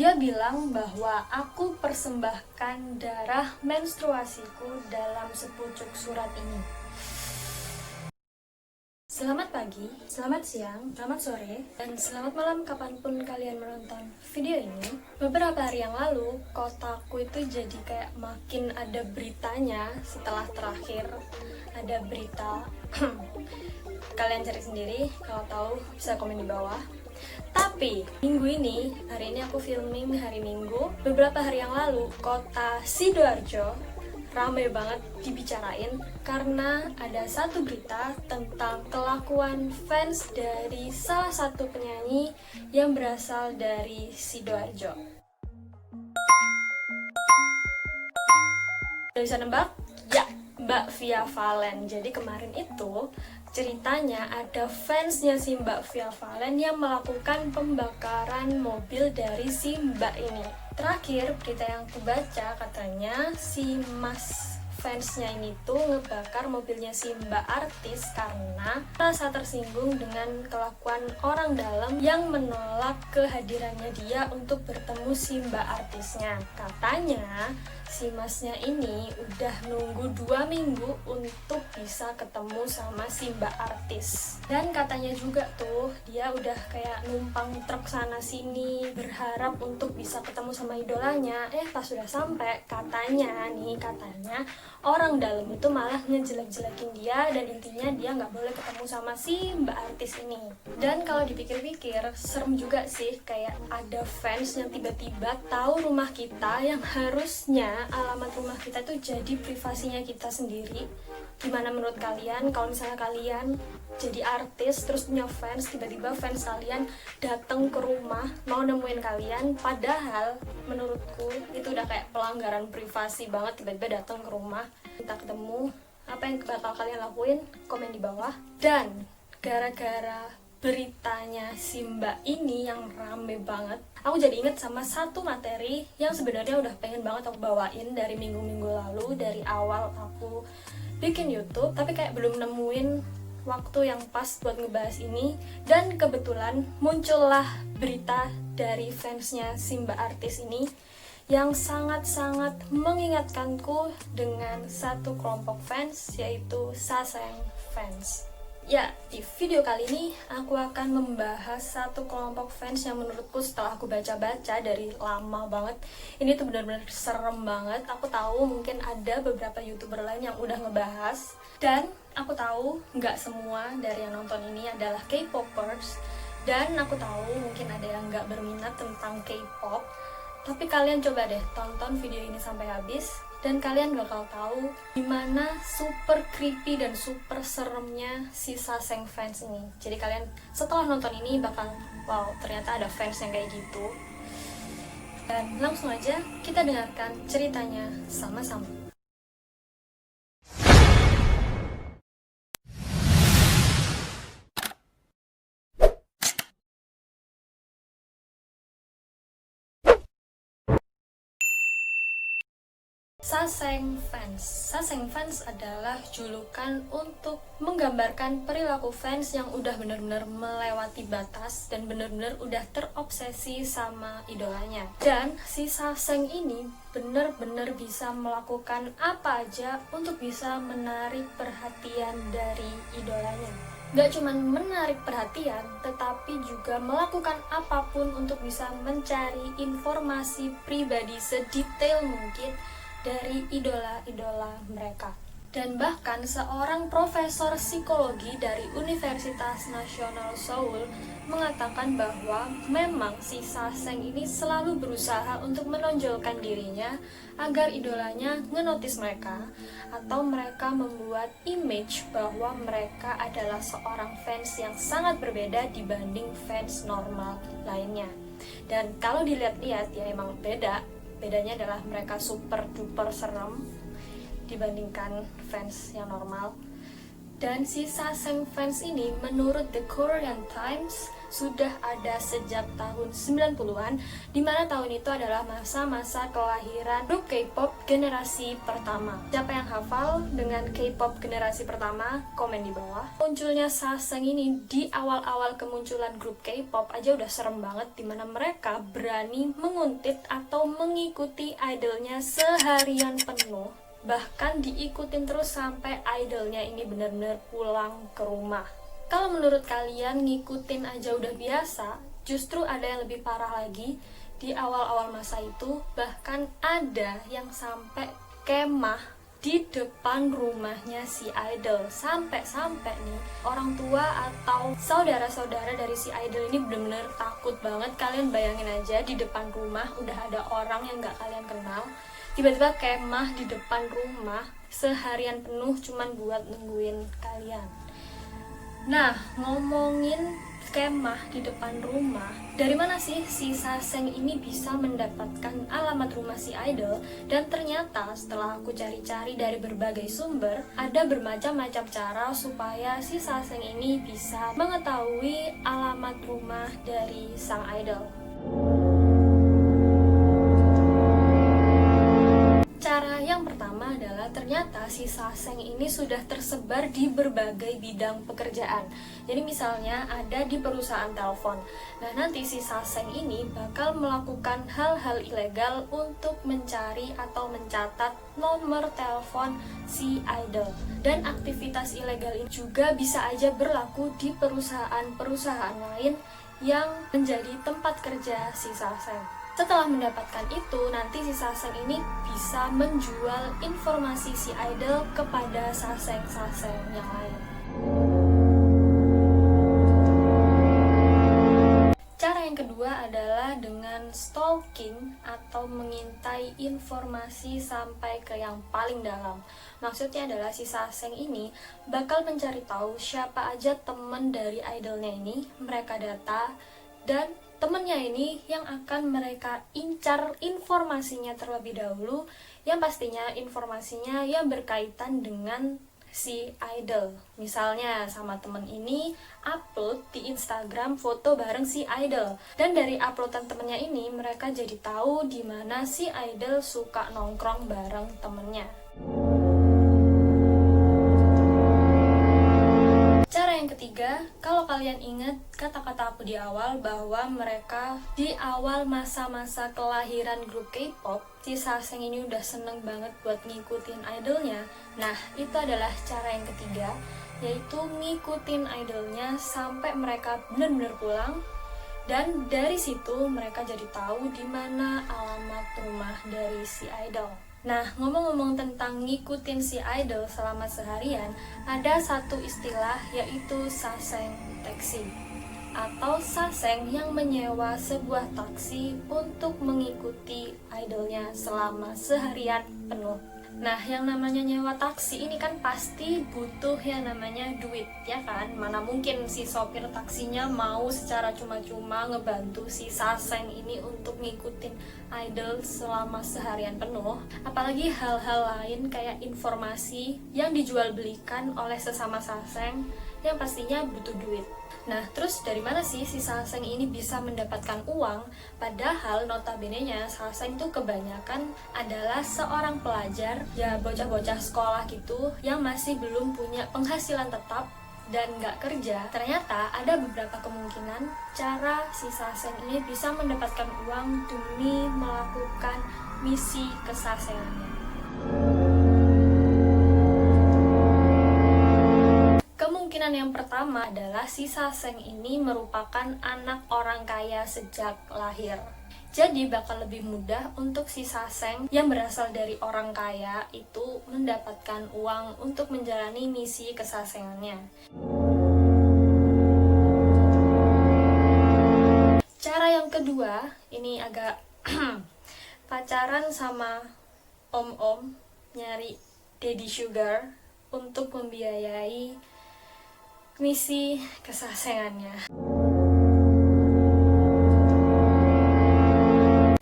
Dia bilang bahwa aku persembahkan darah menstruasiku dalam sepucuk surat ini. Selamat pagi, selamat siang, selamat sore, dan selamat malam kapanpun kalian menonton video ini. Beberapa hari yang lalu, kotaku itu jadi kayak makin ada beritanya setelah terakhir ada berita. Kalian cari sendiri, kalau tahu bisa komen di bawah. Tapi minggu ini, hari ini aku filming hari Minggu. Beberapa hari yang lalu, kota Sidoarjo rame banget dibicarain karena ada satu berita tentang kelakuan fans dari salah satu penyanyi yang berasal dari Sidoarjo. Udah bisa nebak? Ya, Mbak Via Valen. Jadi kemarin itu ceritanya ada fansnya si Mbak Via Valen yang melakukan pembakaran mobil dari si Mbak ini. Terakhir berita yang aku baca katanya si mas fansnya ini tuh ngebakar mobilnya si Mbak artis karena merasa tersinggung dengan kelakuan orang dalam yang menolak kehadirannya dia untuk bertemu si Mbak artisnya. Katanya si masnya ini udah nunggu 2 minggu untuk bisa ketemu sama si Mbak artis. Dan katanya juga tuh dia udah kayak numpang truk sana sini berharap untuk bisa ketemu sama idolanya. Pas sudah sampai katanya orang dalam itu malah ngejelek-jelekin dia dan intinya dia nggak boleh ketemu sama si Mbak artis ini. Dan kalau dipikir-pikir serem juga sih, kayak ada fans yang tiba-tiba tahu rumah kita yang harusnya alamat rumah kita itu jadi privasinya kita sendiri. Gimana menurut kalian kalau misalnya kalian jadi artis terus punya fans, tiba-tiba fans kalian datang ke rumah mau nemuin kalian, padahal menurutku itu udah kayak pelanggaran privasi banget. Tiba-tiba datang ke rumah minta ketemu, apa yang bakal kalian lakuin? Komen di bawah. Dan gara-gara beritanya si Mbak ini yang rame banget, aku jadi inget sama satu materi yang sebenarnya udah pengen banget aku bawain dari minggu-minggu lalu, dari awal aku bikin YouTube, tapi kayak belum nemuin waktu yang pas buat ngebahas ini. Dan kebetulan muncullah berita dari fansnya si Mbak artis ini yang sangat-sangat mengingatkanku dengan satu kelompok fans, yaitu Saseng fans. Ya, di video kali ini aku akan membahas satu kelompok fans yang menurutku setelah aku baca-baca dari lama banget, ini tuh benar-benar serem banget. Aku tahu mungkin ada beberapa YouTuber lain yang udah ngebahas, dan aku tahu nggak semua dari yang nonton ini adalah K-popers, dan aku tahu mungkin ada yang nggak berminat tentang K-pop. Tapi kalian coba deh tonton video ini sampai habis, dan kalian bakal tahu gimana super creepy dan super seremnya si Saseng fans ini. Jadi kalian setelah nonton ini bakal, wow, ternyata ada fans yang kayak gitu. Dan langsung aja kita dengarkan ceritanya sama-sama. Saseng fans. Saseng fans adalah julukan untuk menggambarkan perilaku fans yang udah benar-benar melewati batas dan benar-benar udah terobsesi sama idolanya. Dan si Saseng ini benar-benar bisa melakukan apa aja untuk bisa menarik perhatian dari idolanya. Gak cuma menarik perhatian, tetapi juga melakukan apapun untuk bisa mencari informasi pribadi sedetail mungkin dari idola-idola mereka. Dan bahkan seorang profesor psikologi dari Universitas Nasional Seoul mengatakan bahwa memang si Saseng ini selalu berusaha untuk menonjolkan dirinya agar idolanya ngenotis mereka, atau mereka membuat image bahwa mereka adalah seorang fans yang sangat berbeda dibanding fans normal lainnya. Dan kalau dilihat-lihat ya emang beda. Bedanya adalah mereka super duper serem dibandingkan fans yang normal. Dan si Saseng fans ini menurut The Korean Times sudah ada sejak tahun 90-an, dimana tahun itu adalah masa-masa kelahiran grup K-pop generasi pertama. Siapa yang hafal dengan K-pop generasi pertama? Komen di bawah. Munculnya Saseng ini di awal-awal kemunculan grup K-pop aja udah serem banget, dimana mereka berani menguntit atau mengikuti idolnya seharian penuh. Bahkan diikutin terus sampai idolnya ini benar-benar pulang ke rumah. Kalau menurut kalian ngikutin aja udah biasa, justru ada yang lebih parah lagi. Di awal-awal masa itu, bahkan ada yang sampai kemah di depan rumahnya si idol. Sampai-sampai nih, orang tua atau saudara-saudara dari si idol ini benar-benar takut banget. Kalian bayangin aja, di depan rumah udah ada orang yang gak kalian kenal, tiba-tiba kemah di depan rumah seharian penuh cuman buat nungguin kalian. Nah, ngomongin kemah di depan rumah, dari mana sih si Saseng ini bisa mendapatkan alamat rumah si idol? Dan ternyata setelah aku cari-cari dari berbagai sumber, ada bermacam-macam cara supaya si Saseng ini bisa mengetahui alamat rumah dari sang idol. Cara yang pertama adalah ternyata si Saseng ini sudah tersebar di berbagai bidang pekerjaan. Jadi misalnya ada di perusahaan telepon. Nah, nanti si Saseng ini bakal melakukan hal-hal ilegal untuk mencari atau mencatat nomor telepon si idol. Dan aktivitas ilegal ini juga bisa aja berlaku di perusahaan-perusahaan lain yang menjadi tempat kerja si Saseng. Setelah mendapatkan itu, nanti si Saseng ini bisa menjual informasi si idol kepada Saseng-Saseng yang lain. Cara yang kedua adalah dengan stalking atau mengintai informasi sampai ke yang paling dalam. Maksudnya adalah si Saseng ini bakal mencari tahu siapa aja teman dari idolnya ini, mereka data, dan temennya ini yang akan mereka incar informasinya terlebih dahulu, yang pastinya informasinya yang berkaitan dengan si idol. Misalnya sama temen ini upload di Instagram foto bareng si idol, dan dari uploadan temennya ini mereka jadi tahu di mana si idol suka nongkrong bareng temennya. Yang ketiga, kalau kalian ingat kata-kata aku di awal bahwa mereka di awal masa-masa kelahiran grup K-pop, si Saseng ini udah seneng banget buat ngikutin idolnya. Nah, itu adalah cara yang ketiga, yaitu ngikutin idolnya sampai mereka benar-benar pulang. Dan dari situ mereka jadi tahu di mana alamat rumah dari si idol. Nah, ngomong-ngomong tentang ngikutin si idol selama seharian, ada satu istilah yaitu Saseng taksi, atau Saseng yang menyewa sebuah taksi untuk mengikuti idolnya selama seharian penuh. Nah, yang namanya nyewa taksi ini kan pasti butuh yang namanya duit, ya kan? Mana mungkin si sopir taksinya mau secara cuma-cuma ngebantu si Saseng ini untuk ngikutin idol selama seharian penuh. Apalagi hal-hal lain kayak informasi yang dijual belikan oleh sesama Saseng yang pastinya butuh duit. Nah, terus dari mana sih si Saseng ini bisa mendapatkan uang? Padahal notabene-nya Saseng itu kebanyakan adalah seorang pelajar, ya bocah-bocah sekolah gitu, yang masih belum punya penghasilan tetap dan nggak kerja. Ternyata ada beberapa kemungkinan cara si Saseng ini bisa mendapatkan uang demi melakukan misi kesasengannya. Kemungkinan yang pertama adalah si Saseng ini merupakan anak orang kaya sejak lahir. Jadi bakal lebih mudah untuk si Saseng yang berasal dari orang kaya itu mendapatkan uang untuk menjalani misi kesasengannya. Cara yang kedua, ini agak pacaran sama om-om, nyari daddy sugar untuk membiayai misi kesasengannya.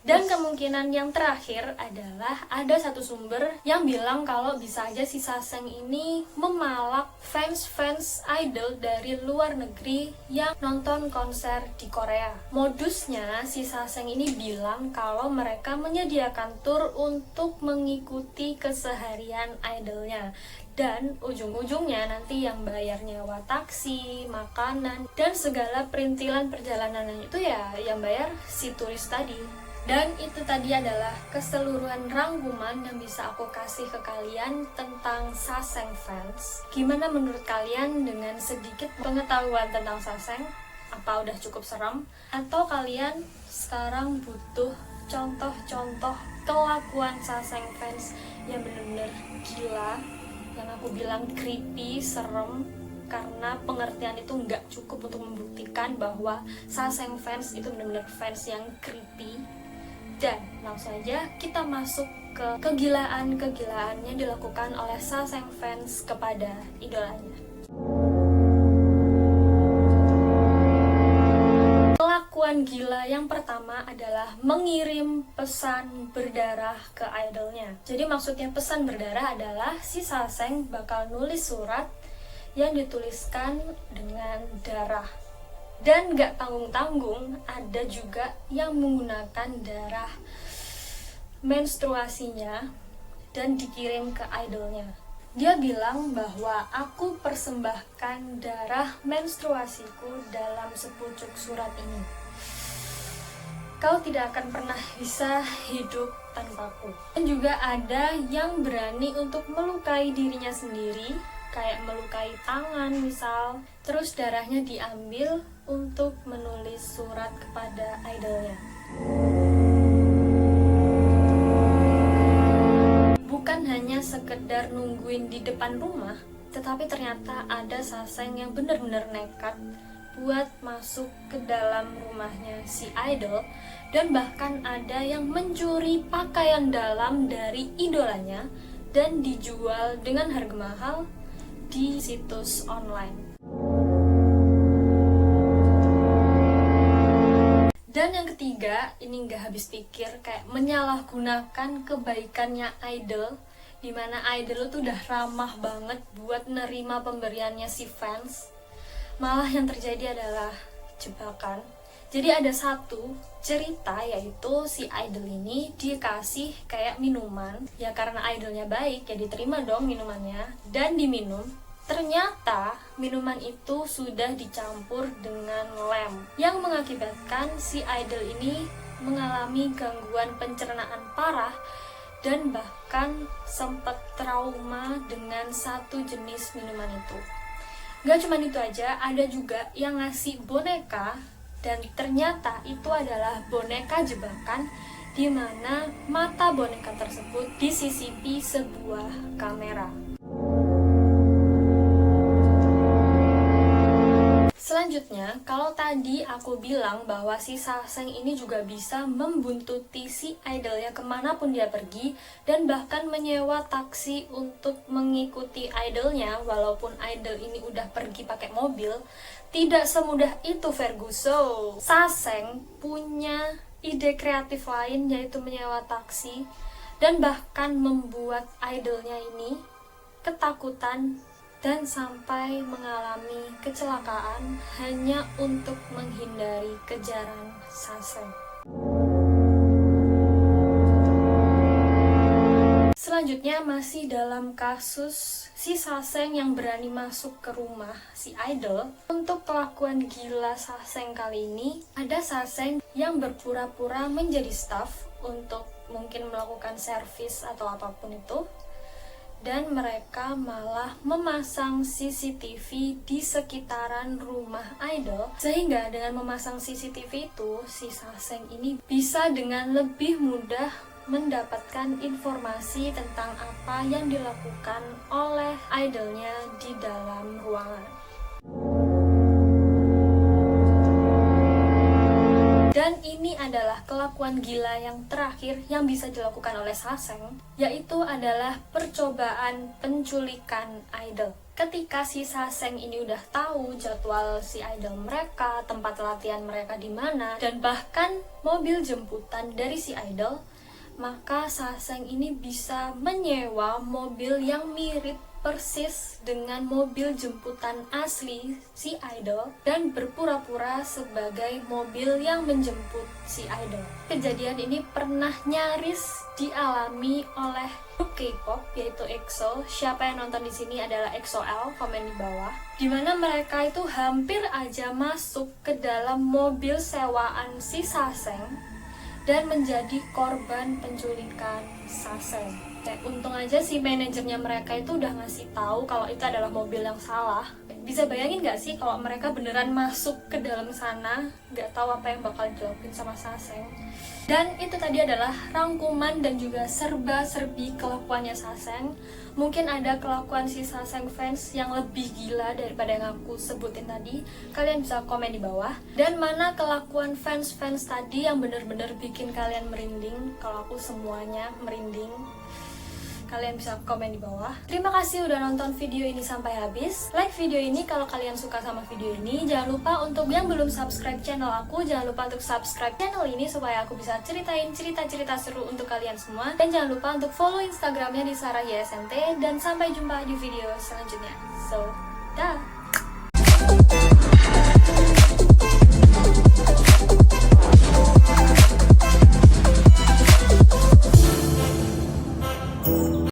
Dan kemungkinan yang terakhir adalah ada satu sumber yang bilang kalau bisa aja si Saseng ini memalak fans-fans idol dari luar negeri yang nonton konser di Korea. Modusnya si Saseng ini bilang kalau mereka menyediakan tur untuk mengikuti keseharian idolnya. Dan ujung-ujungnya nanti yang bayar nyewa taksi, makanan, dan segala perintilan perjalanan itu ya yang bayar si turis tadi. Dan itu tadi adalah keseluruhan rangkuman yang bisa aku kasih ke kalian tentang Saseng fans. Gimana menurut kalian dengan sedikit pengetahuan tentang Saseng? Apa udah cukup seram? Atau kalian sekarang butuh contoh-contoh kelakuan Saseng fans yang benar-benar gila, yang aku bilang creepy, serem, karena pengertian itu nggak cukup untuk membuktikan bahwa Saseng fans itu benar-benar fans yang creepy. Dan langsung aja kita masuk ke kegilaan-kegilaan yang dilakukan oleh Saseng fans kepada idolanya. Kelakuan gila yang pertama adalah mengirim pesan berdarah ke idolnya. Jadi maksudnya pesan berdarah adalah si Saseng bakal nulis surat yang dituliskan dengan darah. Dan gak tanggung-tanggung, ada juga yang menggunakan darah menstruasinya dan dikirim ke idolnya. Dia bilang bahwa aku persembahkan darah menstruasiku dalam sepucuk surat ini. Kau tidak akan pernah bisa hidup tanpaku. Dan juga ada yang berani untuk melukai dirinya sendiri, kayak melukai tangan misal, terus darahnya diambil untuk menulis surat kepada idolnya. Bukan hanya sekedar nungguin di depan rumah, tetapi ternyata ada Saseng yang benar-benar nekat buat masuk ke dalam rumahnya si idol, dan bahkan ada yang mencuri pakaian dalam dari idolanya dan dijual dengan harga mahal di situs online. Dan yang ketiga, ini nggak habis pikir, kayak menyalahgunakan kebaikannya idol, dimana idol itu udah ramah banget buat nerima pemberiannya si fans. Malah yang terjadi adalah jebakan. Jadi ada satu cerita, yaitu si idol ini dikasih kayak minuman. Ya karena idolnya baik, ya diterima dong minumannya dan diminum. Ternyata minuman itu sudah dicampur dengan lem, yang mengakibatkan si idol ini mengalami gangguan pencernaan parah dan bahkan sempat trauma dengan satu jenis minuman itu. Gak cuma itu aja, ada juga yang ngasih boneka, dan ternyata itu adalah boneka jebakan, di mana mata boneka tersebut disisipi sebuah kamera. Selanjutnya, kalau tadi aku bilang bahwa si Saseng ini juga bisa membuntuti si idolnya kemanapun dia pergi, dan bahkan menyewa taksi untuk mengikuti idolnya walaupun idol ini udah pergi pakai mobil, tidak semudah itu Ferguson. Saseng punya ide kreatif lain, yaitu menyewa taksi dan bahkan membuat idolnya ini ketakutan dan sampai mengalami kecelakaan hanya untuk menghindari kejaran Saseng. Selanjutnya masih dalam kasus si Saseng yang berani masuk ke rumah si idol. Untuk kelakuan gila Saseng kali ini, ada Saseng yang berpura-pura menjadi staff untuk mungkin melakukan servis atau apapun itu, dan mereka malah memasang CCTV di sekitaran rumah idol, sehingga dengan memasang CCTV itu, si Saseng ini bisa dengan lebih mudah mendapatkan informasi tentang apa yang dilakukan oleh idolnya di dalam ruangan. Dan ini adalah kelakuan gila yang terakhir yang bisa dilakukan oleh Saseng, yaitu adalah percobaan penculikan idol. Ketika si Saseng ini udah tahu jadwal si idol mereka, tempat latihan mereka di mana, dan bahkan mobil jemputan dari si idol, maka Saseng ini bisa menyewa mobil yang mirip persis dengan mobil jemputan asli si idol dan berpura-pura sebagai mobil yang menjemput si idol. Kejadian ini pernah nyaris dialami oleh grup K-pop yaitu EXO. Siapa yang nonton di sini adalah EXO-L, komen di bawah. Dimana mereka itu hampir aja masuk ke dalam mobil sewaan si Saseng dan menjadi korban penculikan Saseng. Untung aja si manajernya mereka itu udah ngasih tahu kalau itu adalah mobil yang salah. Bisa bayangin gak sih kalau mereka beneran masuk ke dalam sana, gak tahu apa yang bakal dilakuin sama Saseng. Dan itu tadi adalah rangkuman dan juga serba-serbi kelakuannya Saseng. Mungkin ada kelakuan si Saseng fans yang lebih gila daripada yang aku sebutin tadi. Kalian bisa komen di bawah. Dan mana kelakuan fans-fans tadi yang bener-bener bikin kalian merinding. Kalau aku semuanya merinding. Kalian bisa komen di bawah. Terima kasih udah nonton video ini sampai habis. Like video ini kalau kalian suka sama video ini. Jangan lupa untuk yang belum subscribe channel aku, jangan lupa untuk subscribe channel ini supaya aku bisa ceritain cerita-cerita seru untuk kalian semua. Dan jangan lupa untuk follow Instagramnya di Sarah YSMT. Dan sampai jumpa di video selanjutnya. So, dah.